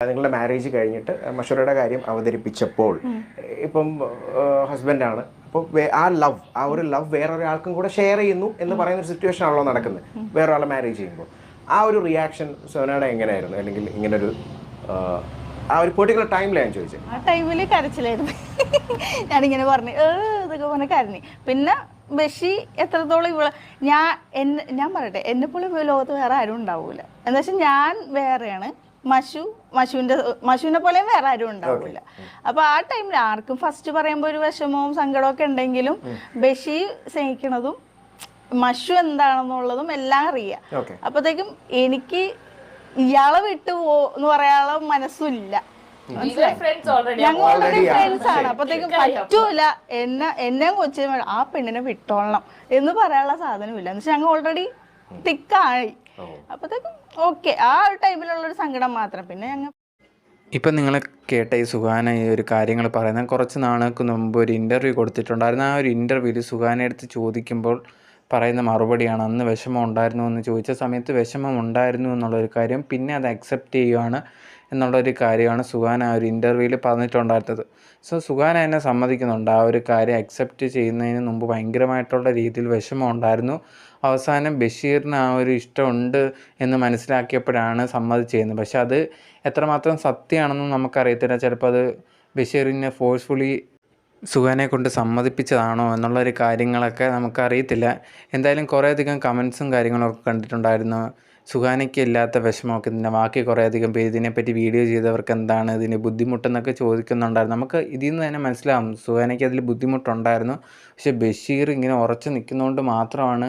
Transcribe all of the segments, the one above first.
നിങ്ങളുടെ മാരേജ് കഴിഞ്ഞിട്ട് മഷൂറയുടെ കാര്യം അവതരിപ്പിച്ചപ്പോൾ ഇപ്പം ഹസ്ബൻഡാണ് അപ്പോൾ ആ ഒരു ലവ് വേറൊരാൾക്കും കൂടെ ഷെയർ ചെയ്യുന്നു എന്ന് പറയുന്ന ഒരു സിറ്റുവേഷൻ ആണല്ലോ നടക്കുന്നത് വേറൊരാളെ മാരേജ് ചെയ്യുമ്പോൾ ആ ഒരു റിയാക്ഷൻ സോനയുടെ എങ്ങനെയായിരുന്നു അല്ലെങ്കിൽ ഇങ്ങനൊരു ആ ഒരു പെർട്ടിക്കുലർ ടൈമിൽ ഞാൻ ചോദിച്ചത് ആ ടൈമിൽ കരച്ചിലായിരുന്നു ഞാനിങ്ങനെ പറഞ്ഞു ഇതൊക്കെ പറഞ്ഞ് കരഞ്ഞു പിന്നെ ബഷി എത്രത്തോളം ഞാൻ പറയട്ടെ എന്നെ പോലെ ലോകത്ത് വേറെ ആരും ഉണ്ടാവൂല എന്താ വെച്ചാൽ ഞാൻ വേറെയാണ് മഷുവിനെ പോലെ വേറെ ആരും ഉണ്ടാവില്ല. അപ്പൊ ആ ടൈമിൽ ആർക്കും ഫസ്റ്റ് പറയുമ്പോ ഒരു വിഷമവും സങ്കടവും ഒക്കെ ഉണ്ടെങ്കിലും ബഷി സ്നേഹിക്കണതും മഷു എന്താണെന്നുള്ളതും എല്ലാം അറിയാം. അപ്പത്തേക്കും എനിക്ക് ഇയാളെ വിട്ടു എന്ന് പറയാനുള്ള മനസ്സുമില്ല. ഞങ്ങൾ ഓൾറെഡി ഫ്രണ്ട്സ് ആണ്. അപ്പത്തേക്കും പറ്റൂല എന്നെ കൊച്ചു ആ പെണ്ണിനെ വിട്ടോളണം എന്ന് പറയാനുള്ള സാധനമില്ല. എന്ന് വെച്ചാൽ ഞങ്ങൾ ഓൾറെഡി തിക്കായി. അപ്പത്തേക്കും ഓക്കെ ആ ഒരു ടൈമിലുള്ളൊരു സങ്കടം മാത്രം. പിന്നെ ഞങ്ങൾ ഇപ്പം നിങ്ങൾ കേട്ട ഈ സുഹാന ഈ ഒരു കാര്യങ്ങൾ പറയുന്നത് കുറച്ച് നാൾക്ക് മുമ്പ് ഒരു ഇൻ്റർവ്യൂ കൊടുത്തിട്ടുണ്ടായിരുന്നു. ആ ഒരു ഇൻ്റർവ്യൂവിൽ സുഹാന എടുത്ത് ചോദിക്കുമ്പോൾ പറയുന്ന മറുപടിയാണ് അന്ന് വിഷമം ഉണ്ടായിരുന്നു എന്ന് ചോദിച്ച സമയത്ത് വിഷമം ഉണ്ടായിരുന്നു എന്നുള്ളൊരു കാര്യം പിന്നെ അത് അക്സെപ്റ്റ് ചെയ്യുകയാണ് എന്നുള്ളൊരു കാര്യമാണ് സുഹാന ആ ഒരു ഇൻ്റർവ്യൂവിൽ പറഞ്ഞിട്ടുണ്ടായിരുന്നത്. സോ സുഹാന എന്നെ സമ്മതിക്കുന്നുണ്ട് ആ ഒരു കാര്യം അക്സെപ്റ്റ് ചെയ്യുന്നതിന് മുമ്പ് ഭയങ്കരമായിട്ടുള്ള രീതിയിൽ വിഷമം ഉണ്ടായിരുന്നു. അവസാനം ബഷീറിന് ആ ഒരു ഇഷ്ടമുണ്ട് എന്ന് മനസ്സിലാക്കിയപ്പോഴാണ് സമ്മതിച്ച് ചെയ്യുന്നത്. പക്ഷെ അത് എത്രമാത്രം സത്യമാണെന്നും നമുക്കറിയത്തില്ല. ചിലപ്പോൾ അത് ബഷീറിനെ ഫോഴ്സ്ഫുള്ളി സുഹാനെ കൊണ്ട് സമ്മതിപ്പിച്ചതാണോ എന്നുള്ളൊരു കാര്യങ്ങളൊക്കെ നമുക്കറിയത്തില്ല. എന്തായാലും കുറേയധികം കമൻസും കാര്യങ്ങളൊക്കെ കണ്ടിട്ടുണ്ടായിരുന്നു. സുഹാനയ്ക്ക് ഇല്ലാത്ത വിഷമമൊക്കെ ഇതിൻ്റെ ബാക്കി കുറേയധികം പേര് ഇതിനെപ്പറ്റി വീഡിയോ ചെയ്തവർക്ക് എന്താണ് ഇതിന് ബുദ്ധിമുട്ടെന്നൊക്കെ ചോദിക്കുന്നുണ്ടായിരുന്നു. നമുക്ക് ഇതിൽ നിന്ന് തന്നെ മനസ്സിലാവും സുഹാനയ്ക്ക് അതിൽ ബുദ്ധിമുട്ടുണ്ടായിരുന്നു. പക്ഷേ ബഷീർ ഇങ്ങനെ ഉറച്ചു നിൽക്കുന്നതുകൊണ്ട് മാത്രമാണ്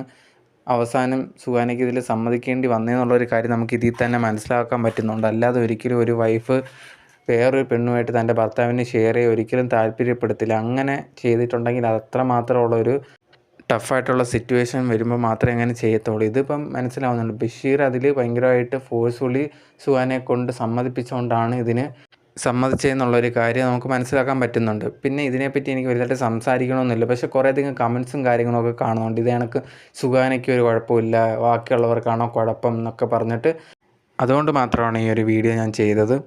അവസാനം സുഹാനയ്ക്ക് ഇതിൽ സമ്മതിക്കേണ്ടി വന്നതെന്നുള്ളൊരു കാര്യം നമുക്ക് ഇതിൽ തന്നെ മനസ്സിലാക്കാൻ പറ്റുന്നുണ്ട്. അല്ലാതെ ഒരിക്കലും ഒരു വൈഫ് വേറൊരു പെണ്ണുമായിട്ട് തൻ്റെ ഭർത്താവിനെ ഷെയർ ചെയ്യുക ഒരിക്കലും താല്പര്യപ്പെടുത്തില്ല. അങ്ങനെ ചെയ്തിട്ടുണ്ടെങ്കിൽ അത്രമാത്രമുള്ളൊരു ടഫായിട്ടുള്ള സിറ്റുവേഷൻ വരുമ്പോൾ മാത്രമേ അങ്ങനെ ചെയ്യത്തുള്ളൂ. ഇതിപ്പം മനസ്സിലാവുന്നുണ്ട് ബഷീർ അതിൽ ഭയങ്കരമായിട്ട് ഫോഴ്സ്ഫുള്ളി സുഹാനെ കൊണ്ട് സമ്മതിപ്പിച്ചുകൊണ്ടാണ് ഇതിന് സമ്മതിച്ചതെന്നുള്ളൊരു കാര്യം നമുക്ക് മനസ്സിലാക്കാൻ പറ്റുന്നുണ്ട്. പിന്നെ ഇതിനെപ്പറ്റി എനിക്ക് വലുതായിട്ട് സംസാരിക്കണമെന്നില്ല. പക്ഷേ കുറേയധികം കമൻസും കാര്യങ്ങളൊക്കെ കാണുന്നുണ്ട്. ഇത് കണക്ക് സുഹാനയ്ക്ക് ഒരു കുഴപ്പമില്ല ബാക്കിയുള്ളവർക്കാണോ കുഴപ്പം എന്നൊക്കെ പറഞ്ഞിട്ട്. അതുകൊണ്ട് മാത്രമാണ് ഈ ഒരു വീഡിയോ ഞാൻ ചെയ്തത്.